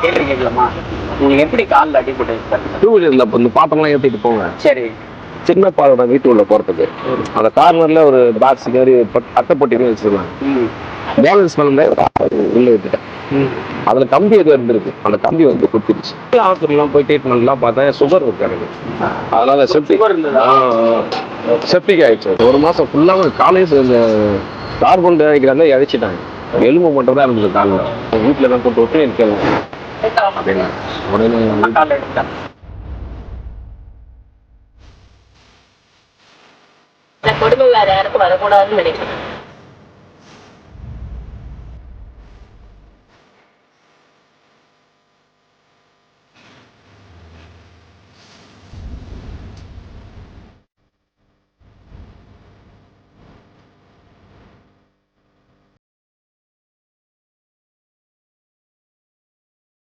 கேள்வி கேட்கலாமா? உங்களுக்கு எப்படி காலில் அடிபட்டது சார்? டூ வீலர்ல இந்த பாத்திரம்லாம் ஏற்றிட்டு போங்க. சரி. சின்ன பாத்திரம் வீட்டு உள்ள போறதுக்கு அந்த கார்னர்ல ஒரு பாக்ஸ் மாதிரி அட்டைப்பட்டி வச்சிருக்காங்க. பேலன்ஸ் பண்ண உள்ள விட்டுட்டேன். அதுல கம்பி எதுவும் இருந்திருக்கு. அந்த கம்பி வந்து குத்திருச்சு. ஆஸ்பத்திரிலாம் போய் ட்ரீட்மெண்ட்லாம் பார்த்தேன். சுகர் இருக்கு எனக்கு. அதனால செப்டிக் ஆயிடுச்சு. ஒரு மாசம் ஃபுல்லாக காலேஜ் இந்த கார்பன் டை ஆக்சைடு வந்து இழைச்சிட்டாங்க. எலும்பு மட்டும் தான் இருந்தது காலில். வீட்டில் தான் போட்டு விட்டு எனக்கு அப்படின்னு உடனே கொடுமை வேற யாருக்கும் வரக்கூடாதுன்னு நினைக்கிறேன்.